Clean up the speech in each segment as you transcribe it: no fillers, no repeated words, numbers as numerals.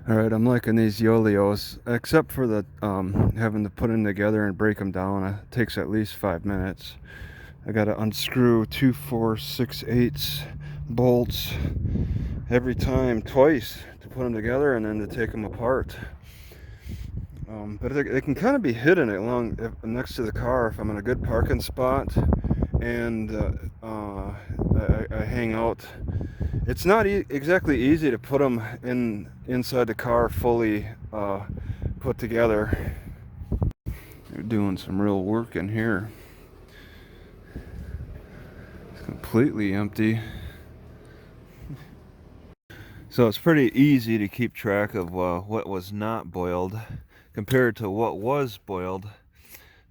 Alright, I'm liking these Yolios, except for the having to put them together and break them down. It takes at least 5 minutes. I gotta unscrew 2, 4, 6, 8 bolts every time, twice, to put them together and then to take them apart. But they can kind of be hidden next to the car if I'm in a good parking spot and I hang out. It's not exactly easy to put them inside the car fully put together. They're doing some real work in here. It's completely empty. So it's pretty easy to keep track of what was not boiled compared to what was boiled.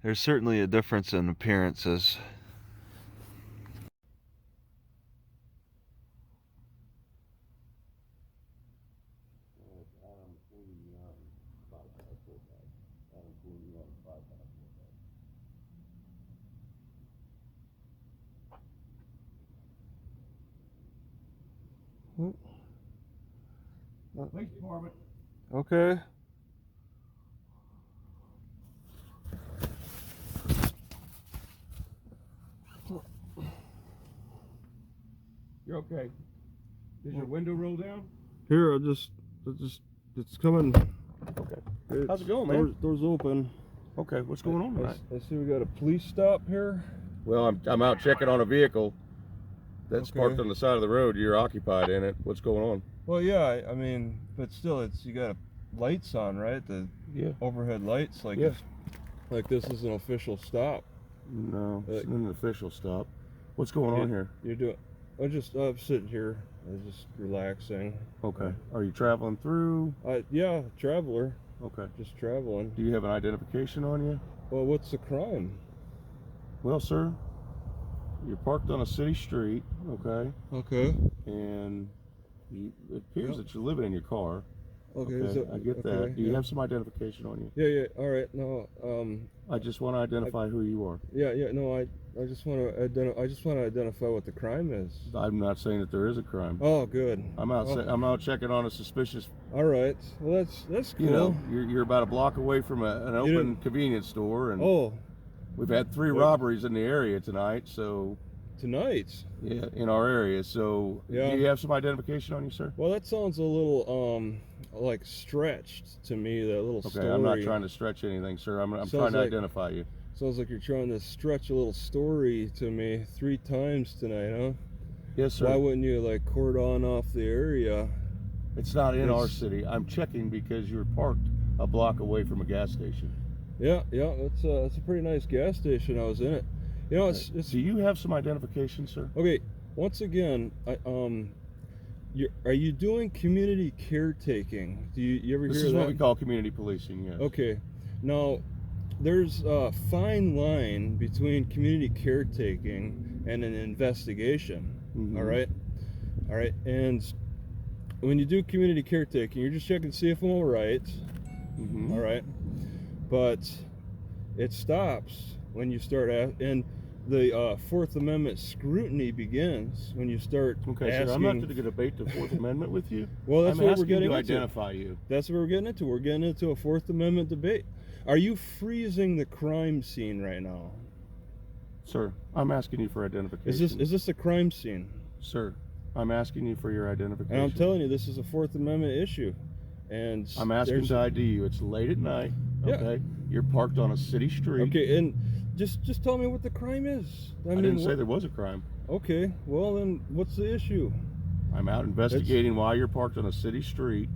There's certainly a difference in appearances. Police department. Okay. You're okay. Is your window roll down? Here, it's coming. Okay. How's it going, man? Doors open. Okay, what's going on tonight? I see we got a police stop here. Well, I'm out checking on a vehicle that's parked on the side of the road. You're occupied in it. What's going on? Well, yeah, I mean, but still, you got lights on, right? The overhead lights, like this is an official stop. No, it's not an official stop. What's going on here? I'm sitting here, I'm just relaxing. Okay. Are you traveling through? Yeah, traveler. Okay. Just traveling. Do you have an identification on you? Well, what's the crime? Well, sir, you're parked on a city street, okay? Okay. And it appears that you're living in your car. Okay, I get that. Do you have some identification on you? Yeah, all right. No, I just want to identify who you are. no, I just want to identify what the crime is. I'm not saying that there is a crime. Oh, good. I'm out checking on a suspicious. All right. Well, that's cool. You know, you're about a block away from an open convenience store, and we've had 3 robberies in the area tonight. So tonight? Yeah, in our area. So do you have some identification on you, sir? Well, that sounds a little like stretched to me. That little story. I'm not trying to stretch anything, sir. I'm trying to identify you. Sounds like you're trying to stretch a little story to me 3 times tonight, huh? Yes, sir. Why wouldn't you like cordon off the area? It's not in our city. I'm checking because you're parked a block away from a gas station. Yeah, that's a pretty nice gas station. I was in it. You know, it's. Do you have some identification, sir? Okay. Once again, are you doing community caretaking? Do you ever hear that? This is what we call community policing. Yes. Okay. Now, there's a fine line between community caretaking and an investigation. Mm-hmm. All right. And when you do community caretaking, you're just checking to see if I'm all right. Mm-hmm. All right. But it stops when you start and the Fourth Amendment scrutiny begins when you start asking. Sir, I'm not going to debate the Fourth Amendment with you. Well, that's what we're getting to into. Identify you. That's what we're getting into. We're getting into a Fourth Amendment debate. Are you freezing the crime scene right now? Sir, I'm asking you for identification. Is this a crime scene? Sir, I'm asking you for your identification. And I'm telling you, this is a Fourth Amendment issue. And I'm asking to ID you. It's late at night. Okay. You're parked on a city street. Okay, and just tell me what the crime is. I didn't say there was a crime. Okay, well then what's the issue? I'm out investigating why you're parked on a city street.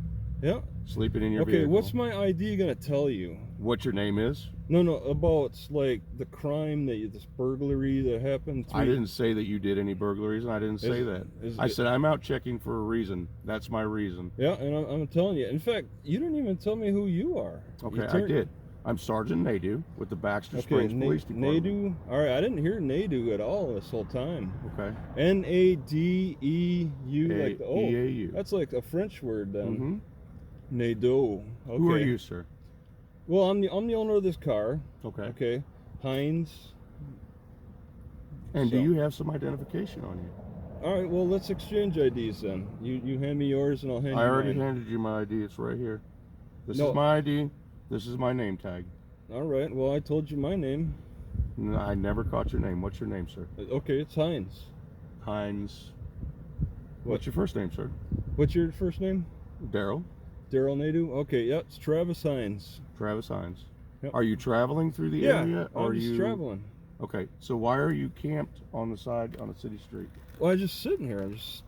Yeah. Sleeping in your vehicle. Okay, what's my ID gonna tell you? What your name is? No, about like the crime this burglary that happened. I didn't say that you did any burglaries, and I didn't say that. I said I'm out checking for a reason. That's my reason. Yeah, and I'm telling you. In fact, you didn't even tell me who you are. Okay, I did. I'm Sergeant Nadu with the Baxter Springs Police Department. Nadu? All right, I didn't hear Nadu at all this whole time. Okay. N-A-D-E-U, like the E-A-U. That's like a French word then. Mm-hmm. Nadeau. Okay. Who are you, sir? Well, I'm the owner of this car. Okay. Okay. Heinz. And do you have some identification on you? All right, well, let's exchange IDs then. You hand me yours and I'll hand you mine. I already handed you my ID. It's right here. This No. is my ID. This is my name tag. All right, well, I told you my name. No, I never caught your name. What's your name, sir? Okay, it's Hines. Hines. What? What's your first name, sir? What's your first name? Daryl. Daryl Nadu? Okay, yeah, it's Travis Hines. Travis Hines. Yep. Are you traveling through the area? Yeah, I'm just traveling. Okay, so why are you camped on the side on a city street? Well, I'm just sitting here. I'm just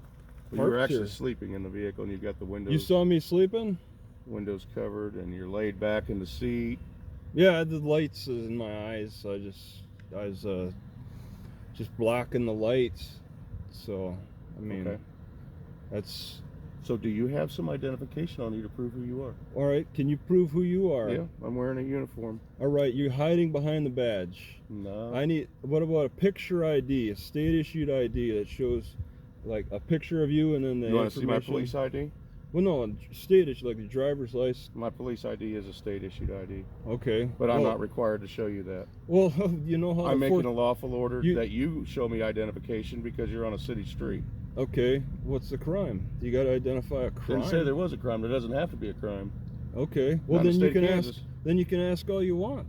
Well, you were actually sleeping in the vehicle, and you've got the windows. You saw me sleeping? Windows covered, and you're laid back in the seat. Yeah, I had the lights in my eyes. So I was just blocking the lights. So, I mean, okay. That's. So, do you have some identification on you to prove who you are? All right, can you prove who you are? Yeah, I'm wearing a uniform. All right, you're hiding behind the badge. No. What about a picture ID, a state-issued ID that shows, like, a picture of you and then the You want to see my police ID? Well, no, state-issued, like a driver's license. My police ID is a state-issued ID. Okay. But I'm not required to show you that. Well, you know how... I'm making a lawful order that you show me identification because you're on a city street. Okay, what's the crime? You got to identify a crime. Didn't say there was a crime. There doesn't have to be a crime. Okay. Well, then you can ask. Then you can ask all you want.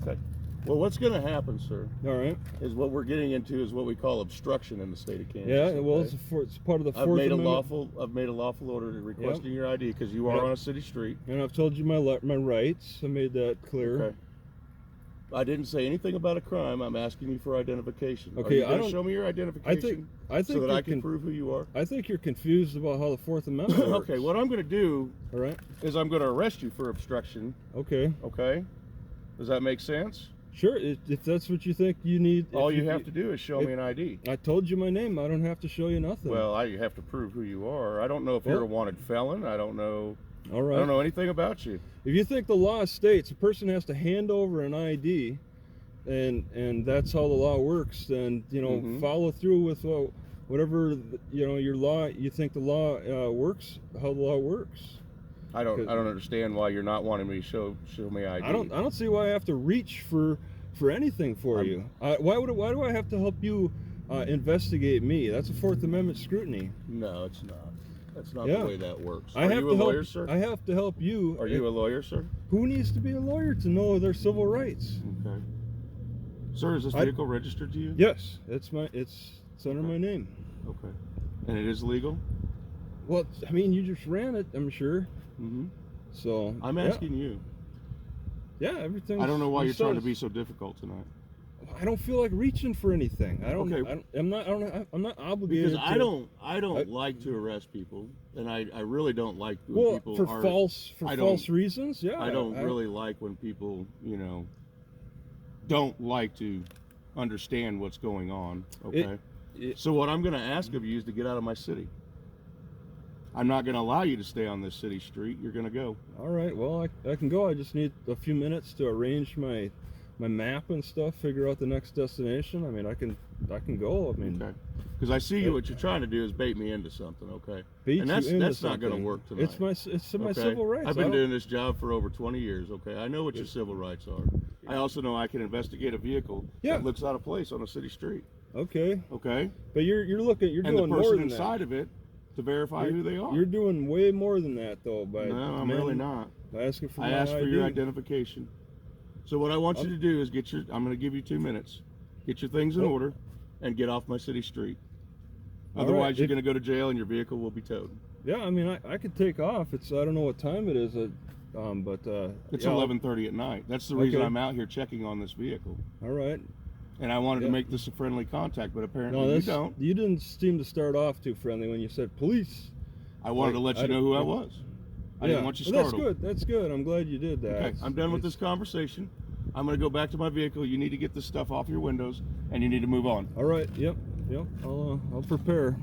Okay. Well, what's going to happen, sir? All right. Is what we're getting into is what we call obstruction in the state of Kansas. Yeah. Okay? Well, it's part of the Fourth Amendment. I've made a lawful order to requesting your ID because you are on a city street. And I've told you my rights. I made that clear. Okay. I didn't say anything about a crime. I'm asking you for identification. Okay, are you going to show me your identification I think so that I can prove who you are? I think you're confused about how the Fourth Amendment works. Okay, what I'm going to do is I'm going to arrest you for obstruction. Okay. Okay? Does that make sense? Sure, if that's what you think you need. All you have to do is show me an ID. I told you my name. I don't have to show you nothing. Well, I have to prove who you are. I don't know if you're a wanted felon. I don't know. All right. I don't know anything about you. If you think the law states a person has to hand over an ID, and that's how the law works, then follow through with whatever your law. You think the law works, how the law works. I don't understand why you're not wanting me to show me ID. I don't see why I have to reach for anything for you. Why do I have to help you investigate me? That's a Fourth Amendment scrutiny. No, it's not. That's not the way that works. Are you a lawyer, sir? I have to help you. Are you a lawyer, sir? Who needs to be a lawyer to know their civil rights? Okay. Sir, is this vehicle registered to you? Yes, it's under my name. Okay. And it is legal? Well, I mean, you just ran it, I'm sure. Mm-hmm. So I'm asking you. Yeah, everything. I don't know why you're trying to be so difficult tonight. I don't feel like reaching for anything. I'm not obligated. Because I don't like to arrest people, and I really don't like when people for false reasons. Yeah, I don't really like when people don't like to understand what's going on. Okay, so what I'm going to ask of you is to get out of my city. I'm not going to allow you to stay on this city street. You're going to go. All right. Well, I can go. I just need a few minutes to arrange my map and stuff, figure out the next destination. I mean, I can go. I mean, because I see what you're trying to do is bait me into something. Okay, and that's not going to work tonight. It's my civil rights. I've been doing this job for over 20 years. Okay, I know what your civil rights are. I also know I can investigate a vehicle that looks out of place on a city street. Okay. Okay. But you're doing more than that. And the person inside of it to verify who they are. You're doing way more than that, though. No, I'm really not. By asking for I asked for your identification. So what I want you to do is I'm going to give you 2 minutes. Get your things in order and get off my city street. Otherwise, you're going to go to jail and your vehicle will be towed. Yeah, I mean, I could take off. I don't know what time it is, but it's 11:30 at night. That's the reason I'm out here checking on this vehicle. All right. And I wanted to make this a friendly contact, but apparently you don't. You didn't seem to start off too friendly when you said police. I wanted to let you know who I was. I didn't want you startled. That's good. That's good. I'm glad you did that. Okay, I'm done with this conversation. I'm going to go back to my vehicle. You need to get this stuff off your windows, and you need to move on. All right. Yep. I'll prepare.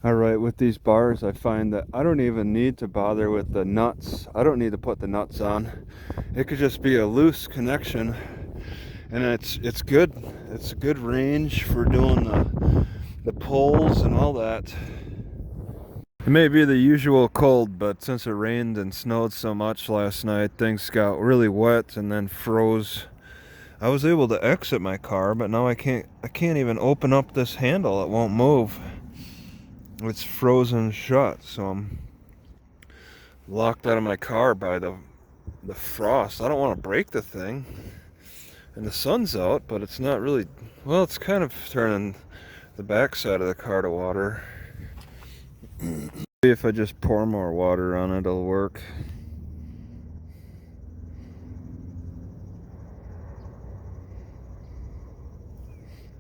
Alright, with these bars I find that I don't even need to bother with the nuts. I don't need to put the nuts on. It could just be a loose connection, and it's good. It's a good range for doing the pulls and all that. It may be the usual cold, but since it rained and snowed so much last night, things got really wet and then froze. I was able to exit my car, but now I can't even open up this handle. It won't move. It's frozen shut, so I'm locked out of my car by the frost. I don't want to break the thing. And the sun's out, but it's not really, well, it's kind of turning the backside of the car to water. Maybe if I just pour more water on it, it'll work.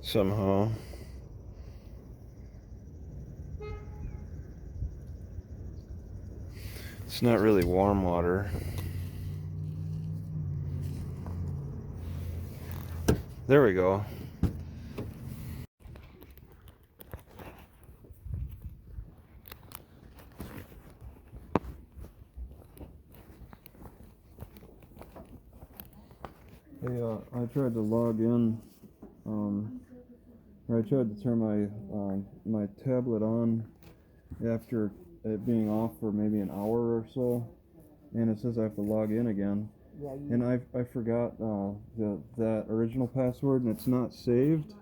Somehow. It's not really warm water. There we go. Hey, I tried to log in, or I tried to turn my tablet on after it being off for maybe an hour or so, and it says I have to log in again. Yeah, and I forgot that original password, and it's not saved.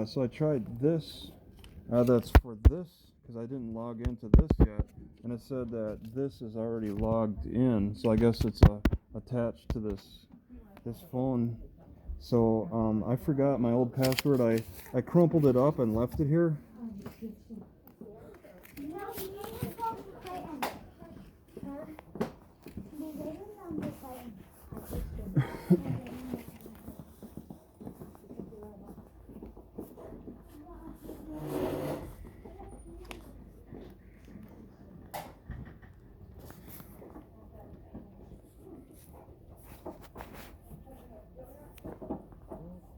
So I tried this. That's for this, because I didn't log into this yet, and it said that this is already logged in. So I guess it's attached to this phone. So I forgot my old password. I crumpled it up and left it here.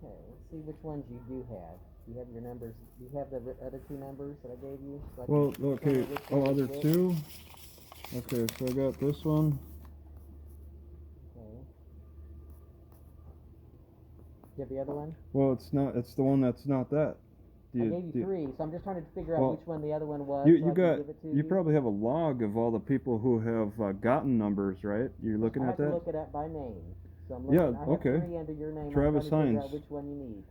Okay, let's see which ones you do have. Do you have your numbers? Do you have the other two numbers that I gave you? So I Well, can okay. determine which Oh, one other is which? two? Okay, so I got this one. Okay. Do you have the other one? Well, it's not. It's the one that's not that. I gave you three, so I'm just trying to figure out Well, which one the other one was. You so I can give it to you. you probably have a log of all the people who have gotten numbers, right? You're looking I at have to that? look it up by name. So I'm looking, Yeah, I have okay. three under your name. Travis I'm trying to figure Hines. out which one you need.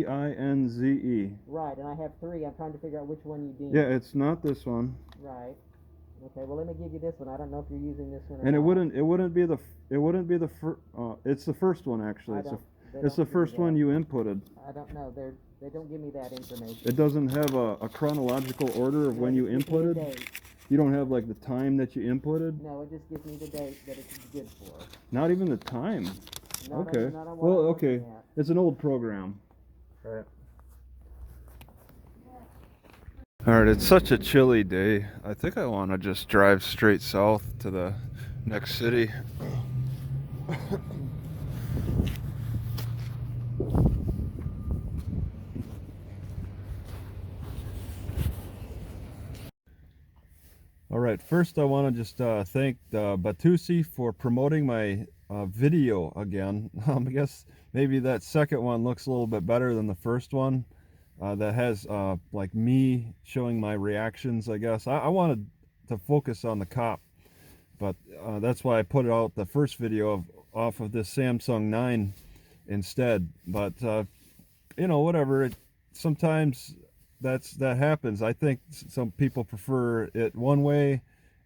Heinze. Right, and I have three. I'm trying to figure out which one you need. Yeah, it's not this one. Right. Okay, well let me give you this one. I don't know if you're using this one or And not. it wouldn't be the first. It's the first one actually. It's the first one you inputted. I don't know. They don't give me that information. It doesn't have a chronological order of when you inputted. You don't have like the time that you inputted. No, it just gives me the date that it's good for. Not even the time. Not Okay. On, not on what Well, I'm okay. looking at. It's an old program. Right. Alright, it's such a chilly day. I think I want to just drive straight south to the next city. Alright, first I want to just thank Batusi for promoting my video again. I guess maybe that second one looks a little bit better than the first one. That has like me showing my reactions, I guess. I wanted to focus on the cop, but that's why I put out the first video off of this Samsung 9 instead. But you know, whatever. Sometimes that happens. I think some people prefer it one way,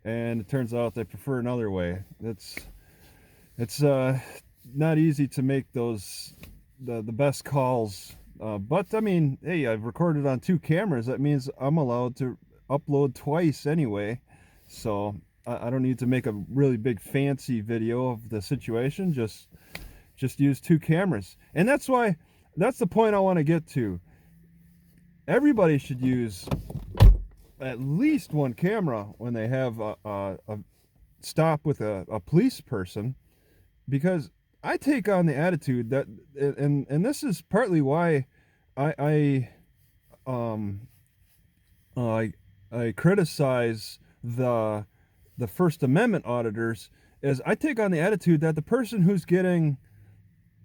and it turns out they prefer another way. It's not easy to make those the best calls. But I mean, hey, I've recorded on 2 cameras. That means I'm allowed to upload twice anyway. So I don't need to make a really big fancy video of the situation. Just use 2 cameras. And that's the point I want to get to. Everybody should use at least 1 camera when they have a stop with a police person, because I take on the attitude that, and this is partly why I I criticize the First Amendment auditors is I take on the attitude that the person who's getting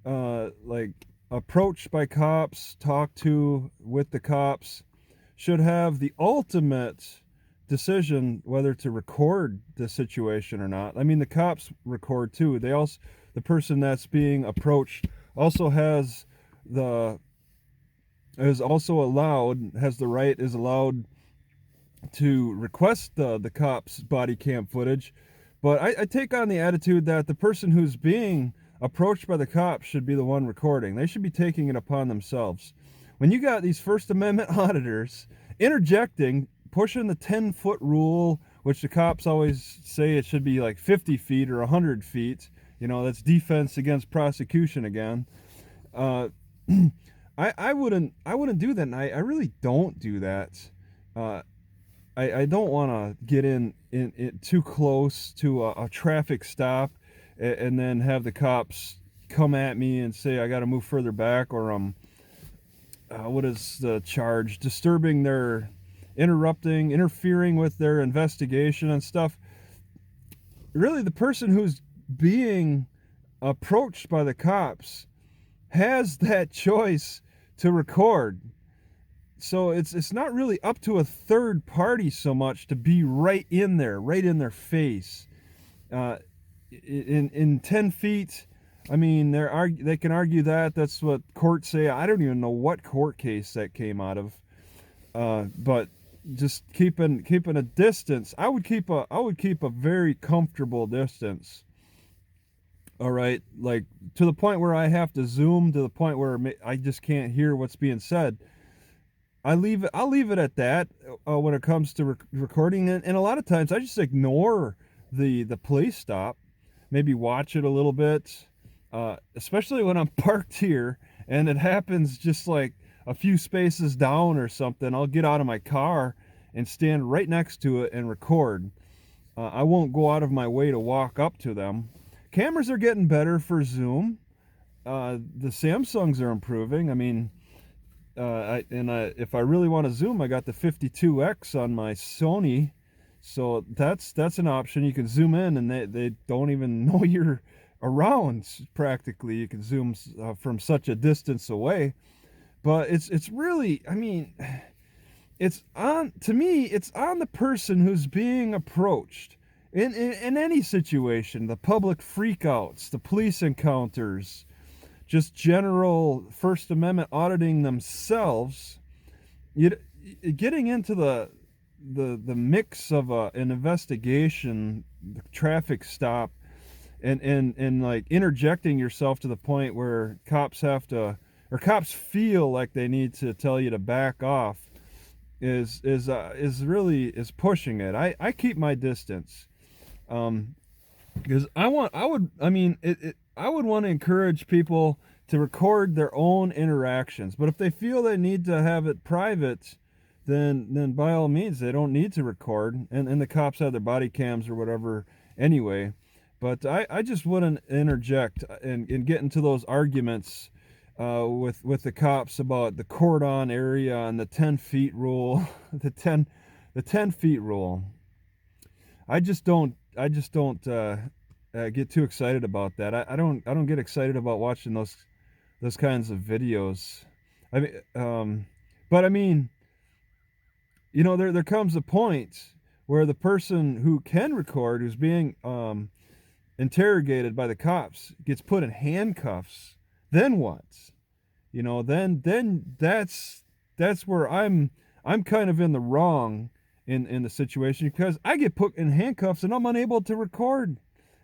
like approached by cops, talked to with the cops, should have the ultimate decision whether to record the situation or not. I mean, the cops record too. The person that's being approached also the is also allowed has the right is allowed to request the cops body cam footage. But I take on the attitude that the person who's being approached by the cops should be the one recording. They should be taking it upon themselves. When you got these First Amendment auditors interjecting, pushing the 10-foot rule, which the cops always say it should be like 50 feet or 100 feet, that's defense against prosecution again. I wouldn't do that, and I really don't do that. Uh, I don't want to get in too close to a traffic stop and then have the cops come at me and say I got to move further back, or what is the charge? Interfering with their investigation and stuff. Really, the person who's being approached by the cops has that choice to record. So it's not really up to a third party so much to be right in their face. In 10 feet, I mean, they can argue that that's what courts say. I don't even know what court case that came out of. But just keeping a distance, I would keep a very comfortable distance. All right, like to the point where I have to zoom, to the point where I just can't hear what's being said. I'll leave it at that when it comes to recording, and a lot of times I just ignore the police stop, maybe watch it a little bit, especially when I'm parked here and it happens just like a few spaces down or something. I'll get out of my car and stand right next to it and record. I won't go out of my way to walk up to them. Cameras are getting better for zoom. The Samsungs are improving. I mean, if I really want to zoom, I got the 52x on my Sony, so that's an option. You can zoom in, and they don't even know you're around. Practically, you can zoom from such a distance away. But it's really, I mean, it's on the person who's being approached in any situation. The public freakouts, the police encounters, just general First Amendment auditing themselves, getting into the mix of an investigation, the traffic stop, and like interjecting yourself to the point where cops feel like they need to tell you to back off is really pushing it. I keep my distance. Because I would want to encourage people to record their own interactions. But if they feel they need to have it private, then by all means they don't need to record. And the cops have their body cams or whatever anyway. But I just wouldn't interject and get into those arguments with the cops about the cordon area and the 10 feet rule, the 10 feet rule. I just don't get too excited about that. I don't get excited about watching those kinds of videos. I mean, but I mean, there comes a point where the person who can record, who's being interrogated by the cops, gets put in handcuffs. Then what? Then that's where I'm kind of in the wrong in the situation, because I get put in handcuffs and I'm unable to record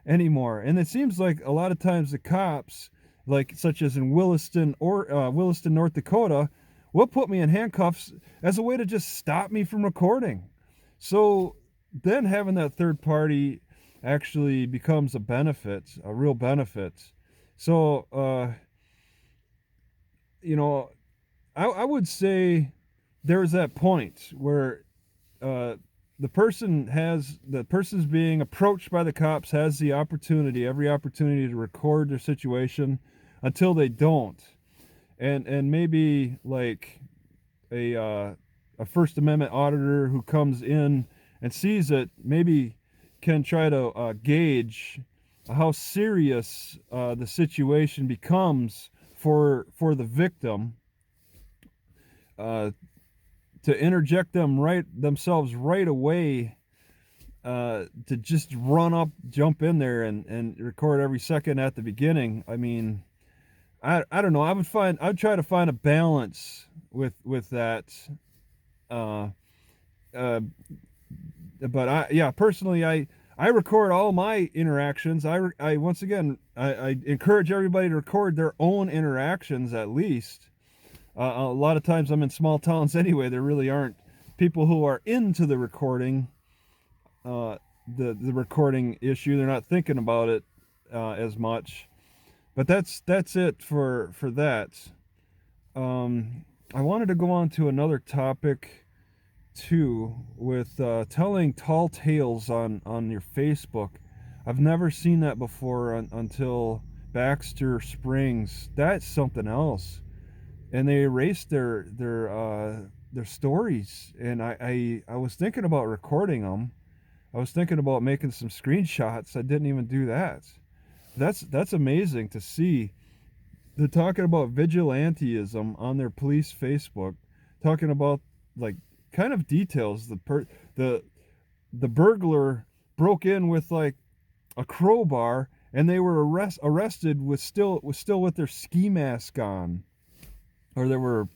anymore. And it seems like a lot of times the cops, like such as in Williston, North Dakota, will put me in handcuffs as a way to just stop me from recording. So then having that third party actually becomes a real benefit. So I would say there's that point where the person's being approached by the cops has every opportunity to record their situation until they don't, and maybe like a a First Amendment auditor who comes in and sees it maybe can try to gauge how serious the situation becomes for the victim, uh, to interject themselves right away, to just run up, jump in there, and record every second at the beginning. I mean, I don't know. I'd try to find a balance with that. Uh, uh, but personally, I record all my interactions. I once again, I encourage everybody to record their own interactions at least. A lot of times I'm in small towns anyway. There really aren't people who are into the recording, uh, the recording issue. They're not thinking about it as much. But that's it for that. I wanted to go on to another topic too, with telling tall tales on your Facebook. I've never seen that before until Baxter Springs. That's something else. And they erased their stories. And I was thinking about recording them. I was thinking about making some screenshots. I didn't even do that. That's amazing to see. They're talking about vigilanteism on their police Facebook, talking about like kind of details. The the burglar broke in with like a crowbar, and they were arrested with with their ski mask on, or they were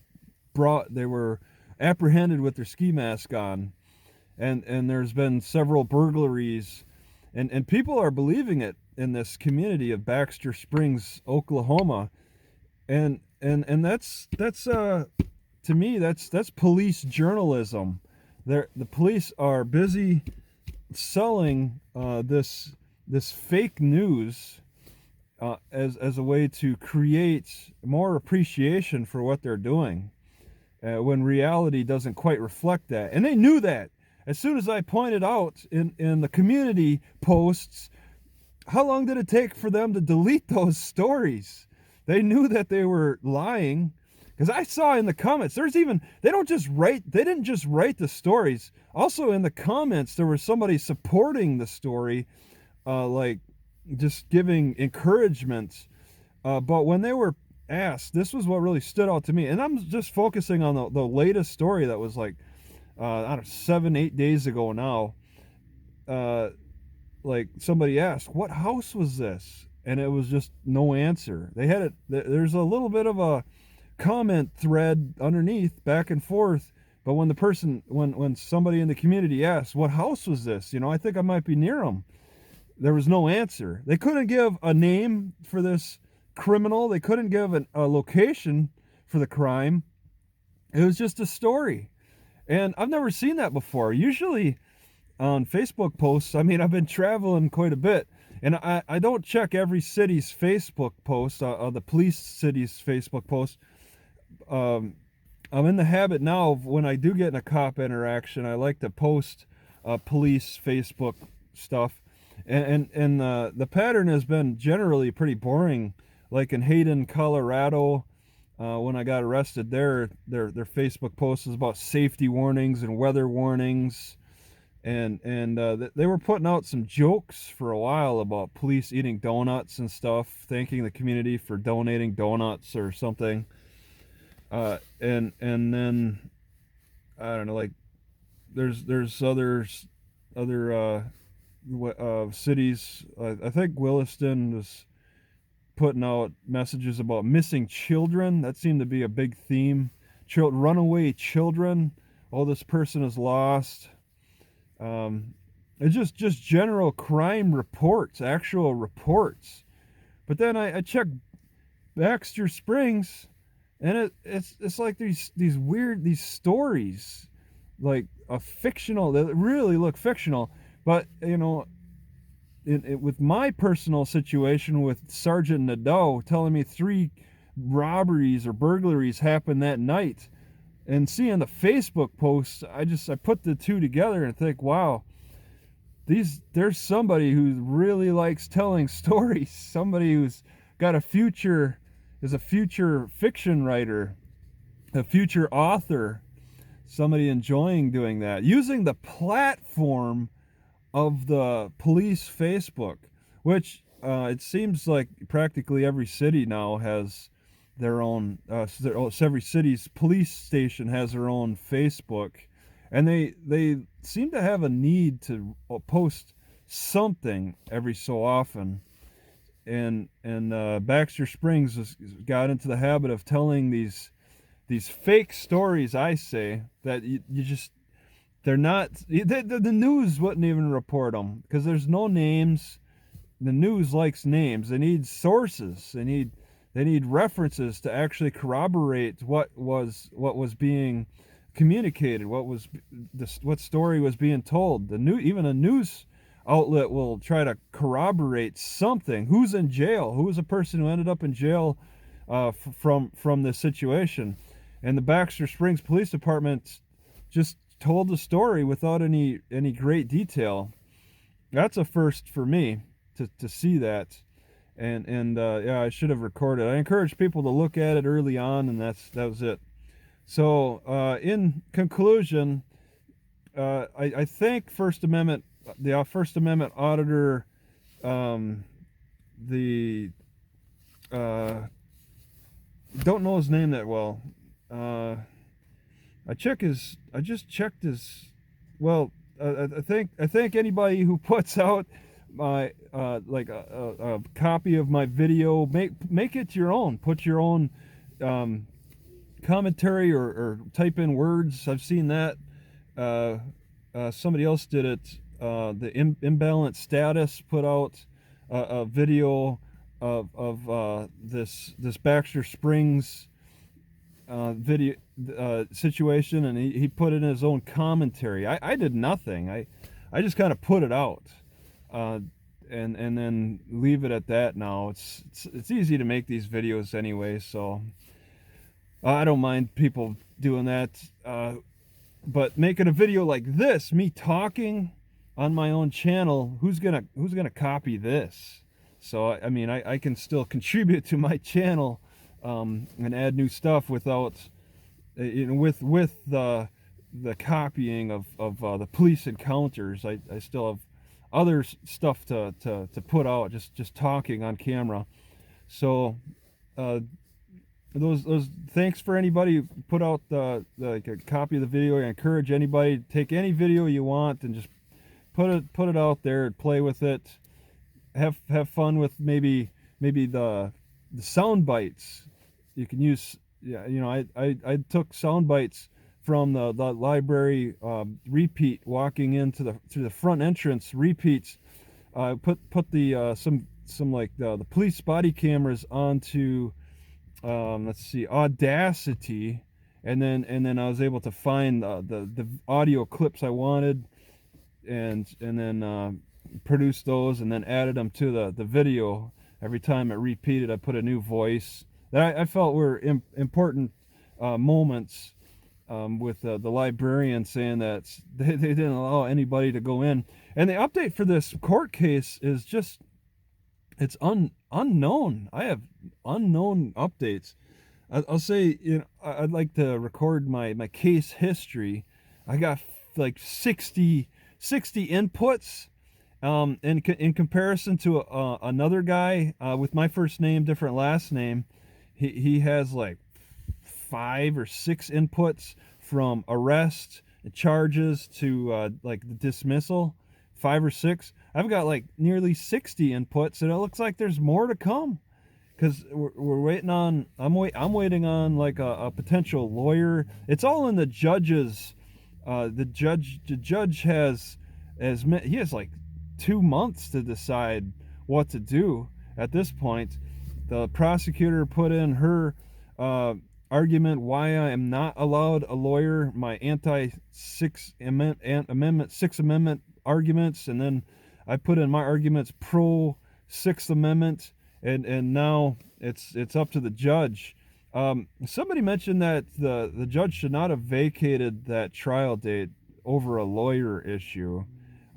apprehended with their ski mask on, and there's been several burglaries, and people are believing it in this community of Baxter Springs, Oklahoma, and that's to me that's police journalism. The police are busy selling this fake news as a way to create more appreciation for what they're doing, when reality doesn't quite reflect that. And they knew that. As soon as I pointed out in the community posts, how long did it take for them to delete those stories? They knew that they were lying, because I saw in the comments, they didn't just write the stories. Also in the comments, there was somebody supporting the story, like just giving encouragement. But when they were asked, this was what really stood out to me. And I'm just focusing on the latest story that was like, I don't know, 7-8 days ago now. Like somebody asked, what house was this? And it was just no answer. They had it. There's a little bit of a comment thread underneath, back and forth. But when when somebody in the community asked, what house was this? I think I might be near them. There was no answer. They couldn't give a name for this criminal. They couldn't give a location for the crime. It was just a story. And I've never seen that before. Usually on Facebook posts, I mean, I've been traveling quite a bit, and I don't check every city's Facebook post, the police city's Facebook post. I'm in the habit now of, when I do get in a cop interaction, I like to post police Facebook stuff. And the pattern has been generally pretty boring. Like in Hayden, Colorado, when I got arrested there, their Facebook post was about safety warnings and weather warnings. And they were putting out some jokes for a while about police eating donuts and stuff, thanking the community for donating donuts or something. And then I don't know, like there's other cities. I think Williston was putting out messages about missing children. That seemed to be a big theme. Runaway children. Oh, this person is lost. It's just general crime reports, actual reports. But then I checked Baxter Springs, and it's like these weird stories, like a fictional, that really look fictional. But with my personal situation with Sergeant Nadeau telling me 3 robberies or burglaries happened that night, and seeing the Facebook posts, I put the two together and think, wow, there's somebody who really likes telling stories. Somebody who's got a future, is a future fiction writer, a future author. somebody enjoying doing that, using the platform of the police Facebook, which it seems like practically every city now has their own. Every city's police station has their own Facebook, and they seem to have a need to post something every so often. And Baxter Springs got into the habit of telling these fake stories. I say that you just they're not the news wouldn't even report them because there's no names. The news likes names. They need sources. They need references to actually corroborate what was being communicated, what story was being told. Even a news outlet will try to corroborate something. Who's in jail? Who was a person who ended up in jail from this situation? And the Baxter Springs Police Department just told the story without any great detail. That's a first for me to see that. And yeah, I should have recorded. I encourage people to look at it early on, and that was it. So in conclusion, I think the First Amendment auditor, the don't know his name that well. I just checked his. Well, I think anybody who puts out my like a copy of my video, make it your own. Put your own commentary or type in words. I've seen that. Somebody else did it. The Imbalance Status put out a video of this Baxter Springs video situation, and he put in his own commentary. I did nothing. I just kind of put it out, and then leave it at that. Now it's easy to make these videos anyway, so I don't mind people doing that. But making a video like this, me talking on my own channel, who's gonna copy this? So I mean, I can still contribute to my channel and add new stuff without with the copying of the police encounters. I still have other stuff to put out, just talking on camera. So those thanks for anybody who put out a copy of the video. I encourage anybody to take any video you want and just put it out there and play with it. Have fun with maybe the sound bites. You can use, yeah, I took sound bites from the library repeat, walking into the front entrance repeats. Put the some like the police body cameras onto let's see, Audacity, and then I was able to find the audio clips I wanted, and then produce those, and then added them to the video. Every time it repeated, I put a new voice that I felt were important moments, with the librarian saying that they didn't allow anybody to go in. And the update for this court case is just, it's unknown. I have unknown updates. I'll say, I'd like to record my case history. I got like 60 inputs. In comparison to another guy with my first name, different last name, he has like 5 or 6 inputs, from arrest, charges, to like the dismissal. 5 or 6. I've got like nearly 60 inputs, and it looks like there's more to come, because we're waiting on. I'm waiting on like a potential lawyer. It's all in the judge's. The judge has he has like 2 months to decide what to do. At this point, the prosecutor put in her argument why I am not allowed a lawyer, my anti-Sixth Amendment arguments, and then I put in my arguments pro Sixth Amendment, and now it's up to the judge. Somebody mentioned that the judge should not have vacated that trial date over a lawyer issue,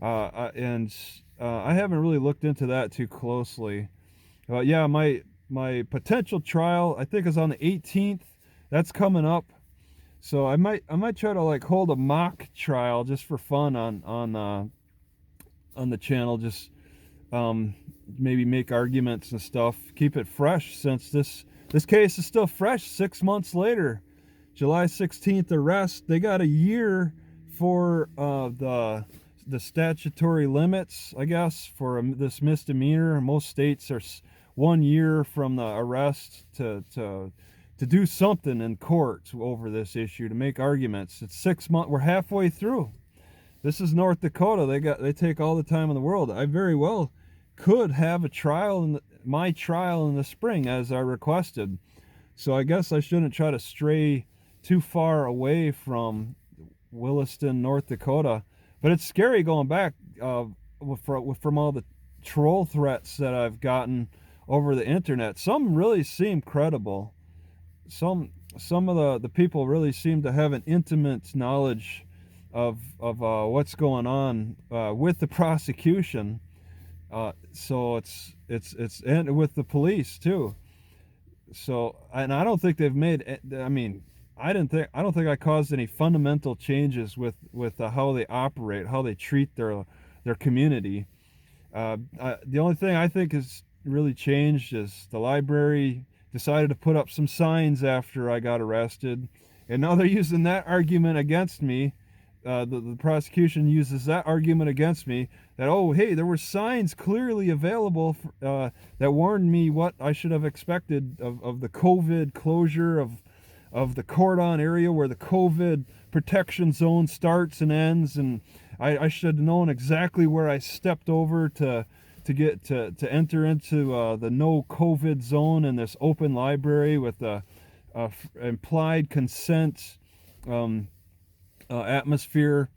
and I haven't really looked into that too closely. Yeah, my potential trial, I think, is on the 18th. That's coming up. So I might try to like hold a mock trial just for fun on the channel. Just maybe make arguments and stuff. Keep it fresh since this case is still fresh 6 months later. July 16th arrest. They got a year for the statutory limits, I guess, for this misdemeanor. Most states are 1 year from the arrest to do something in court over this issue, to make arguments. It's 6 months. We're halfway through. This is North Dakota. They take all the time in the world. I very well could have a trial my trial in the spring as I requested. So I guess I shouldn't try to stray too far away from Williston, North Dakota. But it's scary going back from all the troll threats that I've gotten over the internet. Some really seem credible. Some of the people really seem to have an intimate knowledge of what's going on with the prosecution. So it's and with the police too. So, and I don't think they've made. I mean, I don't think I caused any fundamental changes with how they operate, how they treat their community. The only thing I think has really changed is the library decided to put up some signs after I got arrested, and now they're using that argument against me. The prosecution uses that argument against me, that, oh, hey, there were signs clearly available that warned me what I should have expected of the COVID closure of the cordon area where the COVID protection zone starts and ends, and I should have known exactly where I stepped over to enter into the no COVID zone in this open library with the implied consent atmosphere.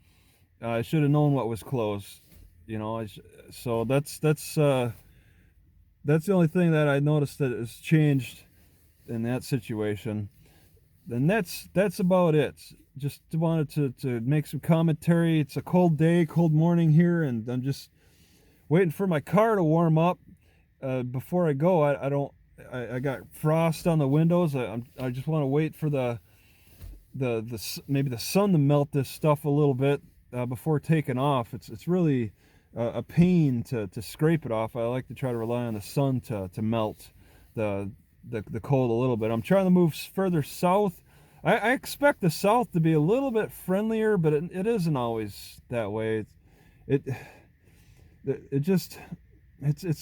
I should have known what was closed, you know. So that's the only thing that I noticed that has changed in that situation. And that's about it. Just wanted to make some commentary. It's a cold day, cold morning here, and I'm just waiting for my car to warm up before I go. I got frost on the windows. I just want to wait for the maybe the sun to melt this stuff a little bit before taking off. It's really a pain to scrape it off. I like to try to rely on the sun to melt the cold a little bit. I'm trying to move further south. I expect the south to be a little bit friendlier, but it isn't always that way. It's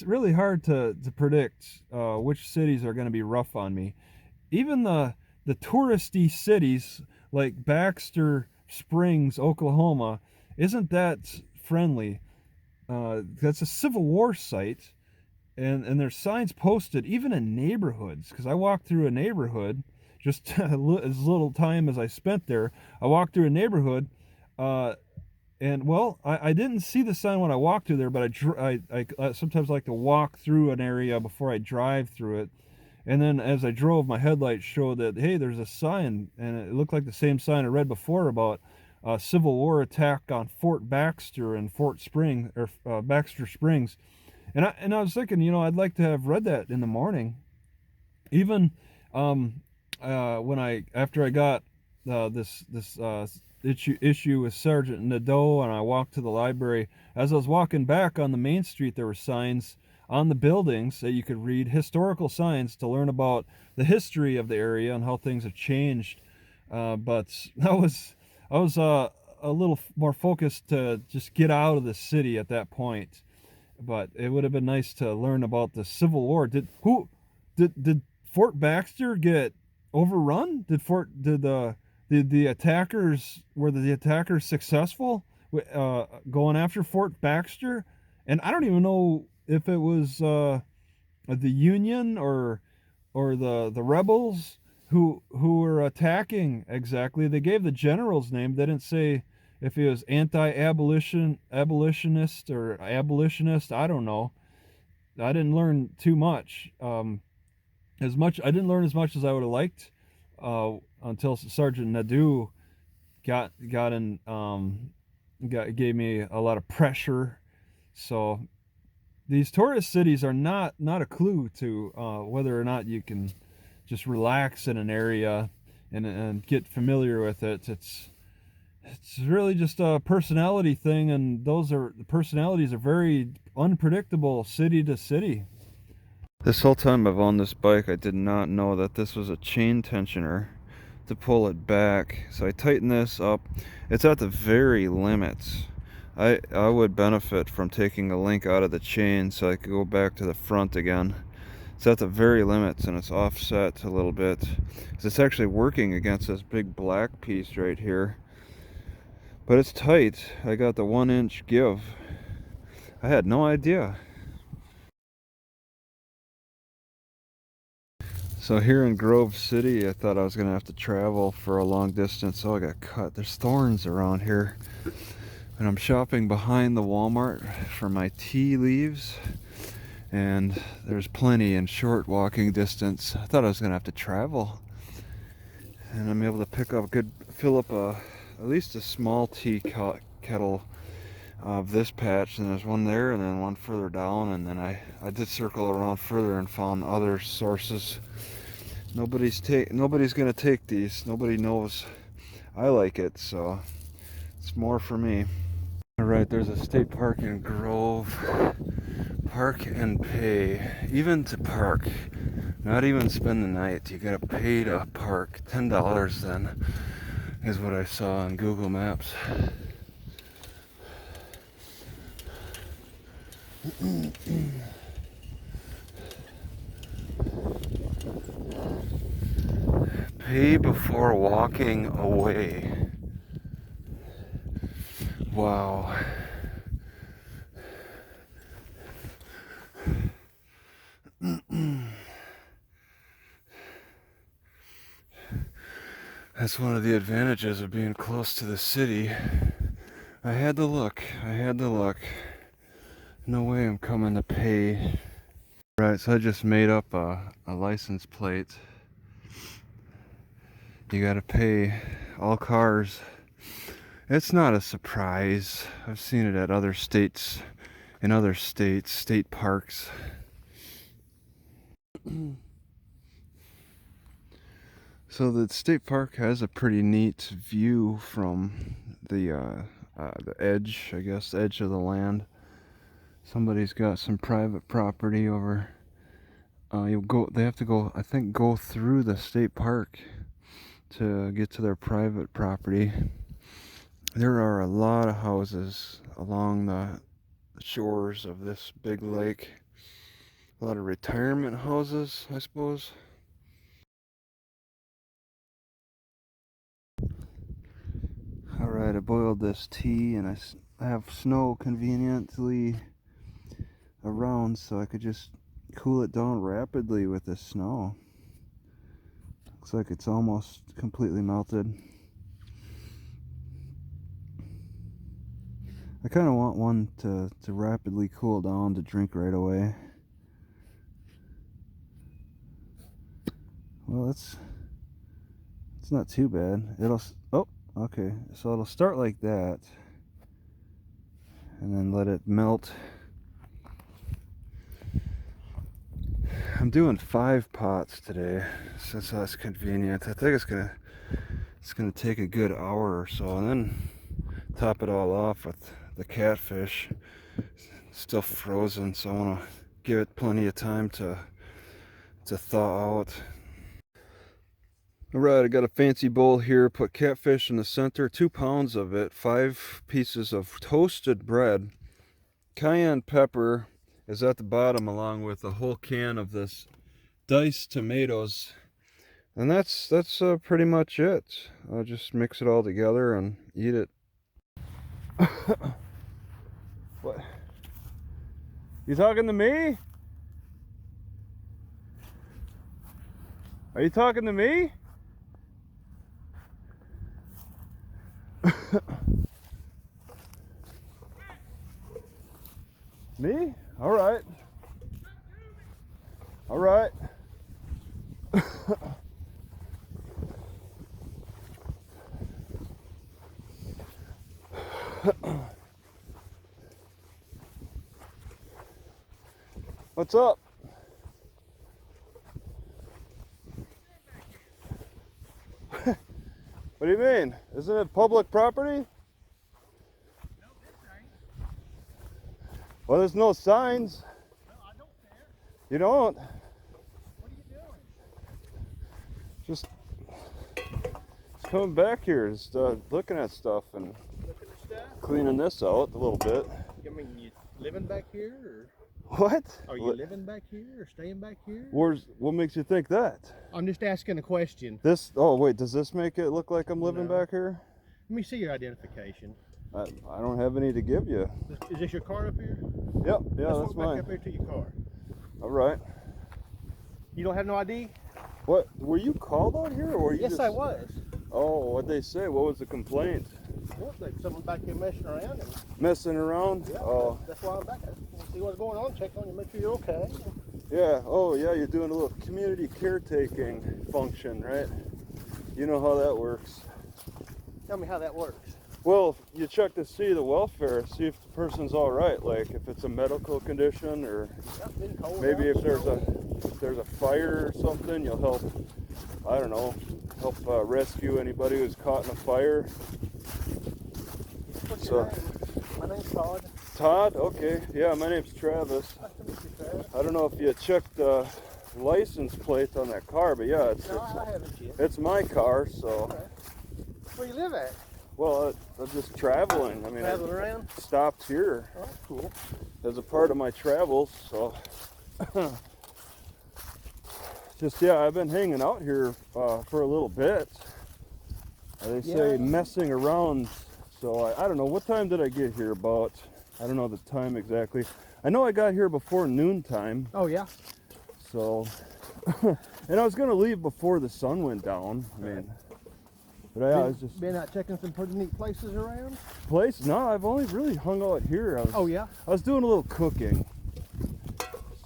really hard to predict which cities are going to be rough on me. Even the touristy cities like Baxter Springs, Oklahoma, isn't that friendly. That's a Civil War site, and there's signs posted even in neighborhoods. Because I walked through a neighborhood, just as little time as I spent there. I walked through a neighborhood, and well, I didn't see the sign when I walked through there, but I sometimes like to walk through an area before I drive through it. And then as I drove, my headlights showed that, hey, there's a sign, and it looked like the same sign I read before about a Civil War attack on Fort Baxter and Baxter Springs. And I was thinking, you know, I'd like to have read that in the morning. Even after I got this issue with Sergeant Nadeau, and I walked to the library. As I was walking back on the main street, there were signs on the buildings that you could read, historical signs to learn about the history of the area and how things have changed. But I was a little more focused to just get out of the city at that point. But it would have been nice to learn about the Civil War. Did Fort Baxter get overrun? Did the attackers, were the attackers successful going after Fort Baxter? And I don't even know if it was the Union or the rebels who were attacking exactly. They gave the general's name. They didn't say if he was abolitionist or abolitionist. I don't know. I didn't learn too much. I didn't learn as much as I would have liked until Sergeant Nadeau gave me a lot of pressure. So these tourist cities are not a clue to whether or not you can just relax in an area and get familiar with it. It's really just a personality thing, and the personalities are very unpredictable city to city. This whole time I've owned this bike, I did not know that this was a chain tensioner to pull it back. So I tighten this up. It's at the very limits. I would benefit from taking a link out of the chain so I could go back to the front again. It's at the very limits, and it's offset a little bit. It's actually working against this big black piece right here. But it's tight. I got the 1-inch give. I had no idea. So here in Grove City, I thought I was gonna have to travel for a long distance. Oh, I got cut. There's thorns around here. And I'm shopping behind the Walmart for my tea leaves. And there's plenty in short walking distance. I thought I was gonna have to travel. And I'm able to fill up at least a small tea kettle of this patch, and there's one there and then one further down, and then I did circle around further and found other sources. Nobody's gonna take these. Nobody knows I like it, so it's more for me. Alright, there's a state park in Grove. Park and pay. Even to park. Not even spend the night. You gotta pay to park. $10 then is what I saw on Google Maps. Pay before walking away. Wow. That's one of the advantages of being close to the city. I had to look. No way I'm coming to pay. Right, so I just made up a license plate. You gotta pay. All cars. It's not a surprise. I've seen it at other states, state parks. So the state park has a pretty neat view from the edge, I guess, edge of the land. Somebody's got some private property over. They have to go, I think, go through the state park to get to their private property. There are a lot of houses along the shores of this big lake. A lot of retirement houses, I suppose. Alright, I boiled this tea, and I have snow conveniently around, so I could just cool it down rapidly with the snow. Looks like it's almost completely melted. I kind of want one to rapidly cool down to drink right away. Well, it's not too bad. Oh, okay. So it'll start like that, and then let it melt. I'm doing 5 pots today, since that's convenient. I think it's gonna take a good hour or so, and then top it all off with the catfish. It's still frozen, so I want to give it plenty of time to thaw out. Alright, I got a fancy bowl here. Put catfish in the center, 2 pounds of it, 5 pieces of toasted bread. Cayenne pepper is at the bottom, along with a whole can of this diced tomatoes. And that's pretty much it. I'll just mix it all together and eat it. What? You talking to me? Are you talking to me? Me? All right. All right. What's up? What do you mean? Isn't it public property? No, this ain't. Well, there's no signs. No, I don't care. You don't. What are you doing? Just coming back here, just looking at stuff and Looking at stuff? cleaning this out a little bit. I mean, you living back here, or What? are you living back here, or staying back here? What makes you think that? I'm just asking a question. This? Oh wait, does this make it look like I'm living No. back here? Let me see your identification. I don't have any to give you. Is this your car up here? Yep, yeah, Let's that's walk back mine. up here to your car. All right. You don't have no ID? What? Were you called out here, or were you Yes, just... I was. Oh, what'd they say? What was the complaint? Well, there's someone back here messing around. And, Messing around? yeah, Oh, that's why I'm back. I want to see what's going on, check on you, make sure you're okay. yeah. Oh, yeah. You're doing a little community caretaking function, right? You know how that works. Tell me how that works. Well, you check to see the welfare, see if the person's all right. Like if it's a medical condition, or Yep, been cold maybe out. if there's a fire or something, you'll help. I don't know. Help rescue anybody who's caught in a fire. What's So- your name? My name's Todd. Todd? Okay. Yeah, my name's Travis. Nice to meet you, Travis. I don't know if you checked the license plate on that car, but yeah, No, I haven't yet. it's my car. So, Okay. Where you live at? well, I'm just traveling. I mean, Traveling around? I stopped here Oh, that's cool. as a part of my travels. So, just yeah, I've been hanging out here for a little bit. They say Yeah. messing around. So I don't know, what time did I get here? About, I don't know the time exactly. I know I got here before noontime. Oh, yeah? So, and I was gonna leave before the sun went down. I mean, but yeah, I was just Been out checking some pretty neat places around? place. No, I've only really hung out here. Oh, yeah? I was doing a little cooking,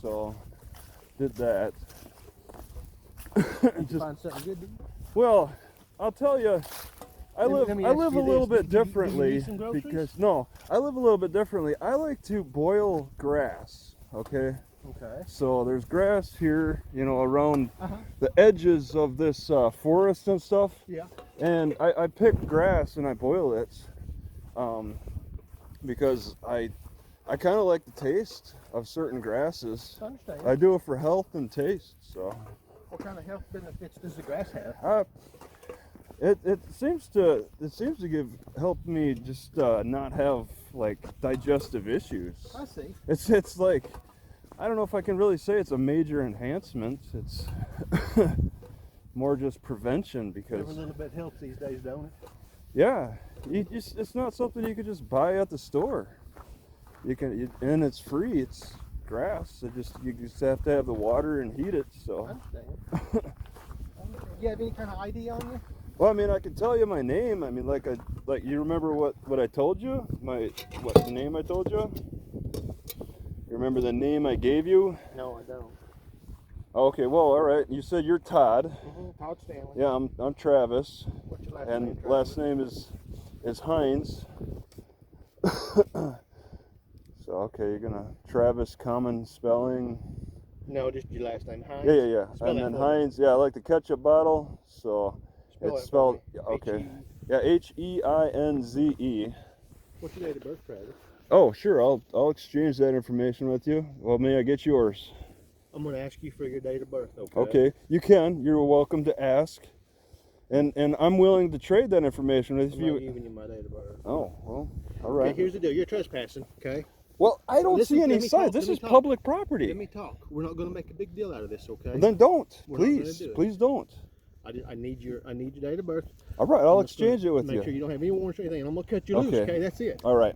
so did that. Did you Just, find something good to eat? well, I'll tell you, I Let live me I ask live a you little this. bit Do you differently need some groceries? because no, I live a little bit differently. I like to boil grass. Okay. Okay. So there's grass here, you know, around Uh-huh. the edges of this forest and stuff. Yeah. And I pick grass and I boil it because I kind of like the taste of certain grasses. I understand. I do it for health and taste. So What kind of health benefits does the grass have? it seems to help me just not have like digestive issues. I see. It's like, I don't know if I can really say it's a major enhancement. It's more just prevention because, Every little bit helps these days, don't it? yeah, it's not something you could just buy at the store. And it's free. It's grass. You just have to have the water and heat it. I So, understand. You have any kind of ID on you? well, I mean, I can tell you my name. I mean, like you remember what I told you? The name I told you? You remember the name I gave you? No, I don't. Okay, well, all right. You said you're Todd. Todd Stanley. Yeah, I'm Travis. What's your last And name? last name is Hines. So okay, you're gonna Travis, common spelling. No, just your last name. Hines. Yeah. Spell And that then for me. Hines. Yeah, I like the ketchup bottle. So Spell it's that spelled for me. okay. H-E. Yeah, H-E-I-N-Z-E. What's your date of birth, Travis? Oh, sure. I'll exchange that information with you. Well, may I get yours? I'm going to ask you for your date of birth, okay? Okay, you can. You're welcome to ask. And I'm willing to trade that information with I'm you. not giving you my date of birth. Oh, well, all right. Okay, here's the deal. You're trespassing, okay? Well, I don't Listen, see any let me signs. talk, This let me is talk. public property. Let me talk. We're not going to make a big deal out of this, okay? Then don't. We're not gonna Please. do it. Please don't. I need your date of birth. All right, I'll I'm just gonna exchange it with make you. sure you don't have any warrants or anything. I'm going to cut you loose, Okay. okay? That's it. All right.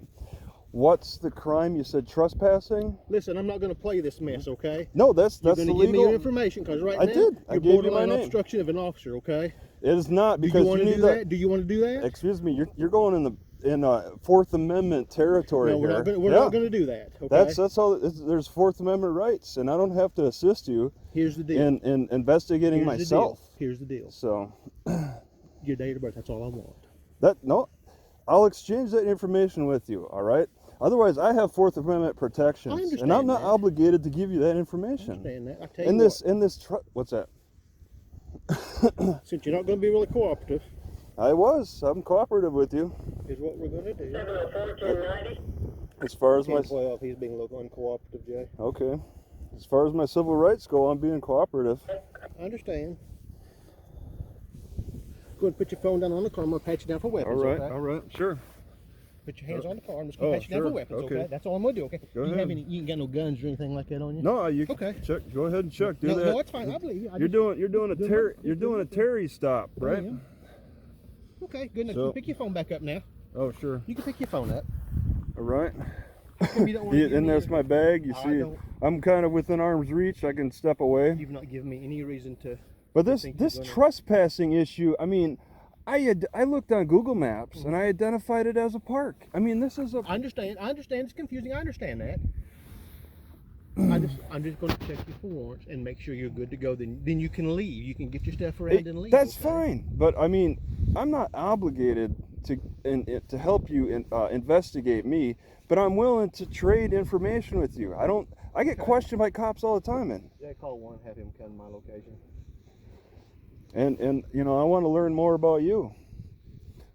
What's the crime? You said trespassing? Listen, I'm not going to play this mess, okay? No, that's You're going to give me your illegal. information because right I now did. I you're gave you my borderline name. obstruction of an officer, okay? It is not Do because you want to need do that? Do you want to do that? Excuse me. You're going in Fourth Amendment territory No, we're here. not gonna, we're Yeah. not going to do that, okay? That's all. There's Fourth Amendment rights, and I don't have to assist you Here's the deal. in investigating Here's myself. The deal. Here's the deal. So Your date of birth, that's all I want. no, I'll exchange that information with you. All right. Otherwise, I have Fourth Amendment protections, and understand I'm not that. obligated to give you that I information. understand that. I tell you What's that? what, since you're not going to be really cooperative, I was. I'm cooperative with you. Is what we're gonna do. As far as my Can't play off he's being a little uncooperative, Jay. okay. As far as my civil rights go, I'm being cooperative. I understand. Go ahead and put your phone down on the car. I'm gonna pat you down for weapons. All right. Okay? All right. Sure. Put your hands on the car. I'm just gonna pat you down sure. for weapons. Okay. Okay. That's all I'm gonna do. Okay. Go you ahead. You ain't got no guns or anything like that on you? No, you Okay. check. Go ahead and check. Do No, that. no, it's fine. I believe you. You're doing a Terry stop, right? Yeah. Okay. Good enough. So- You pick your phone back up now. Oh, sure. You can pick your phone up. All right. You don't wanna give And me there's your- my bag. You I see, don't- I'm kind of within arm's reach. I can step away. You've not given me any reason to. But this think you're gonna- trespassing issue, I mean, I looked on Google Maps and I identified it as a park. I mean, this is a I understand. It's confusing. I understand that. I'm just going to check you for warrants and make sure you're good to go. Then you can leave. You can get your stuff around and leave. That's okay? fine. But I mean, I'm not obligated to help you investigate me, but I'm willing to trade information with you. I get questioned by cops all the time, Yeah, call one. Have him come to my location. and you know, I want to learn more about you.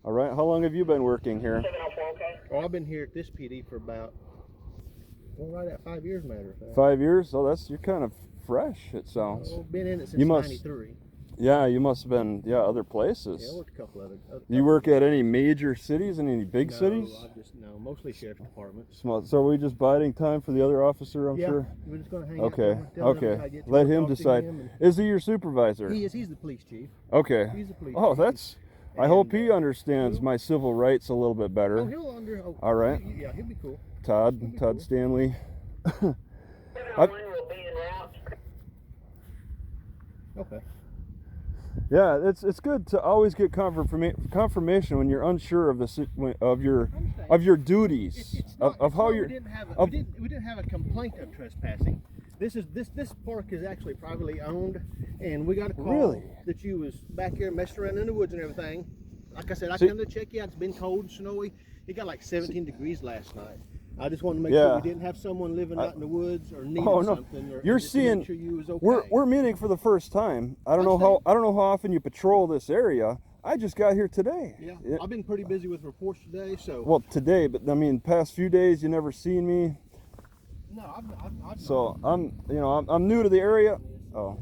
All right. How long have you been working here? Oh, I've been here at this PD for about, right at 5 years, matter of fact. 5 years. So you're kind of fresh. It sounds. Oh, been in it since You must- '93. Yeah, you must have been. Yeah, other Yeah, I places. worked a couple other. You work at any major cities and any big cities? No, mostly sheriff's departments. Small. So are we just biding time for the other officer? I'm Yeah, sure. we're just going to hang Okay. out. Tell him I Okay. get to Let go him talk to decide. him and- Is he your supervisor? He is. He's the police chief. Okay. He's the police Oh, chief. that's. I hope And, he understands who? my civil rights a little bit Oh, better. he'll under. Oh, All right. Yeah, he'll be cool. Todd cool. Stanley. Okay. Yeah, it's good to always get confirmation when you're unsure of of your duties It's of not, how we you're. didn't have of- we didn't have a complaint of trespassing. This park is actually privately owned, and we got a call Really? that you was back here messing around in the woods and everything. Like I said, I See- come to check you out. It's been cold and snowy. It got like 17 degrees last night. I just wanted to make Yeah. sure we didn't have someone living out in the woods or needing Oh, no. something. Or You're just to make seeing- sure you was okay. We're meeting for the first time. I don't know how often you patrol this area. I just got here today. Yeah, I've been pretty busy with reports today, so. Well, today, but I mean, past few days you never seen me. No, I've So I'm new to the area. Oh.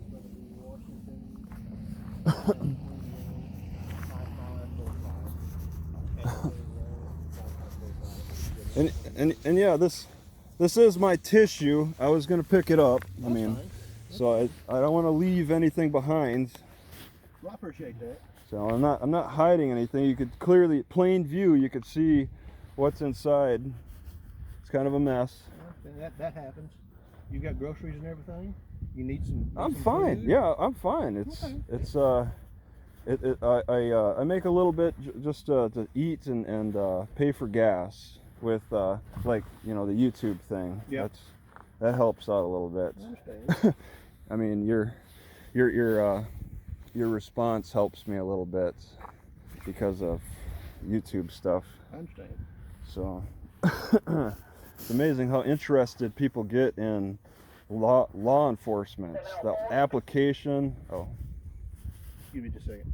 And yeah, this is my tissue. I was gonna pick it up. I mean, so I don't want to leave anything behind. Well, I appreciate that. So I'm not hiding anything. You could clearly, plain view, you could see what's inside. It's kind of a mess. That happens. You got groceries and everything. You need some. I'm some fine. food? Yeah, I'm fine. I make a little bit just to eat and pay for gas with like the YouTube thing. Yeah. That helps out a little bit. I understand. I mean your response helps me a little bit because of YouTube stuff. I understand. So it's amazing how interested people get in law enforcement. The application. Oh. Give me just a second.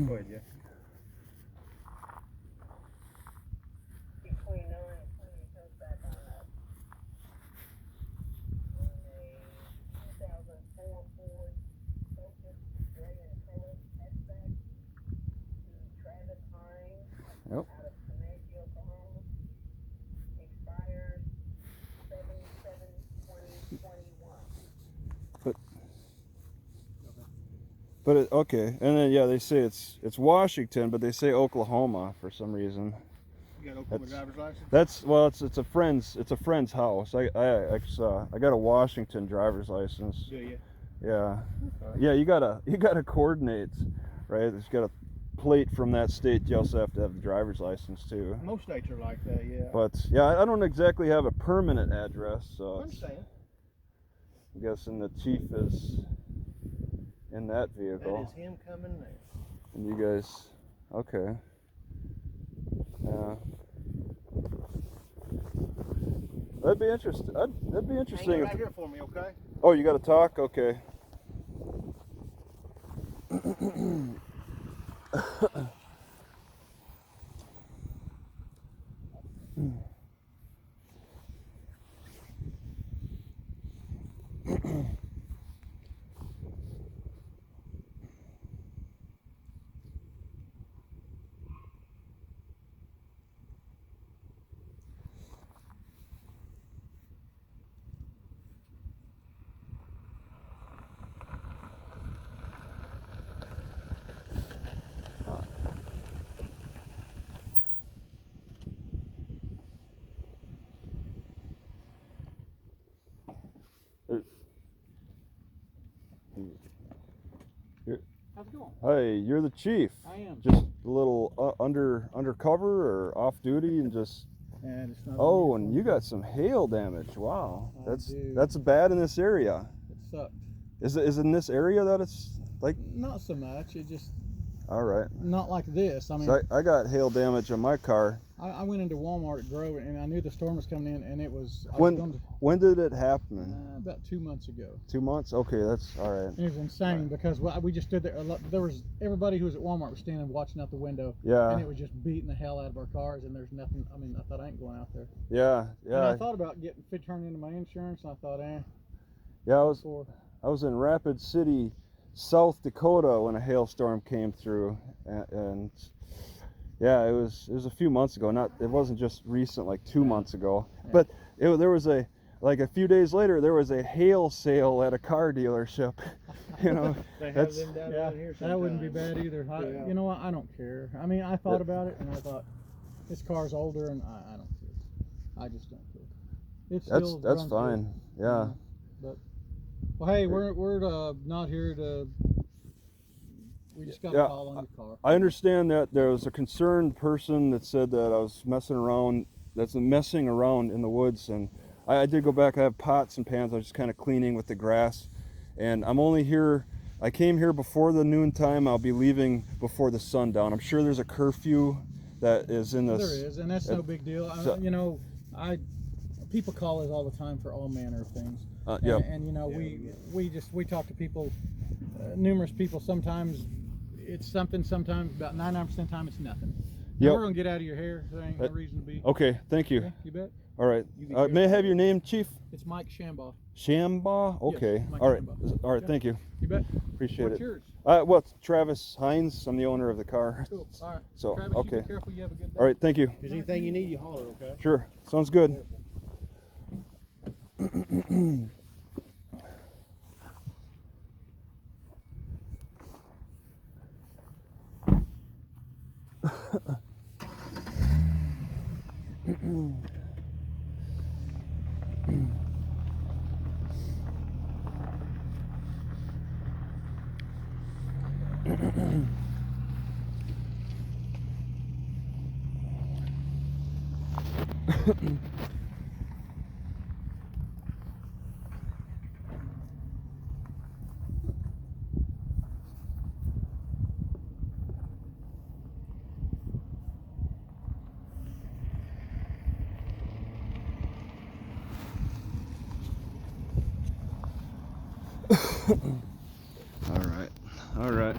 Go ahead, yeah. Yep. But okay, and then they say it's Washington, but they say Oklahoma for some reason. You got Oklahoma driver's license? It's a friend's house. I got a Washington driver's license. Do you? Yeah, yeah. You gotta coordinate, right? There's got a plate from that state. You also have to have the driver's license too. Most states are like that, yeah. But yeah, I don't exactly have a permanent address, so I understand. I'm guessing the chief is in that vehicle. That is him coming there. And you guys, okay. Yeah. That'd be interesting. That'd be interesting. Hang right here for me, okay? Oh, you got to talk? Okay. Hey, you're the chief. I am. Just a little undercover or off duty and just. And it's not. Oh, and you got some hail damage. Wow, I do. that's bad in this area. It sucked. Is it in this area that it's like? Not so much. It just All right. not like this. I mean, So I got hail damage on my car. I went into Walmart at Grove, and I knew the storm was coming in, and it was. When did it happen? About 2 months ago. 2 months? Okay, that's all right. It was insane because we just stood there. There was everybody who was at Walmart was standing watching out the window. Yeah. And it was just beating the hell out of our cars, and there's nothing. I mean, I thought I ain't going out there. Yeah, And I thought about turning into my insurance, and I thought, Yeah, I was in Rapid City, South Dakota when a hailstorm came through, and yeah, it was a few months ago. It wasn't just recent, like 2 months ago. Yeah. But there was a few days later, there was a hail sale at a car dealership. You know, They have them down here. that wouldn't be bad either. Yeah. You know what? I don't care. I mean, I thought about it, and I thought this car's older, and I don't care. I just don't care. It's still that's runs fine. good. Yeah. But well, hey, we're not here to. We just got a call on your car. I understand that there was a concerned person that said that I was messing around in the woods, and I did go back. I have pots and pans. I was just kind of cleaning with the grass, and I'm only here. I came here before the noon time. I'll be leaving before the sundown. I'm sure there's a curfew that is in this. There is, and that's no big deal. You know, people call us all the time for all manner of things. Yeah. And you know, we talk to people, numerous people. Sometimes it's something. Sometimes about 99% of the time it's nothing. Yep. We're gonna get out of your hair. There ain't no reason to be. Okay, thank you. Yeah, you bet. All right. May I have your name, Chief? It's Mike Shambaugh. Shamba? Okay. Yes, Mike All right. Shambaugh. All right. Yeah. Thank you. You bet. Appreciate What's it. yours? Well, it's Travis Hines. I'm the owner of the car. Cool. All right. So, Travis, okay. You be careful. You have a good day. All right. Thank you. If there's anything you need, you holler, okay? Sure. Sounds good. All right.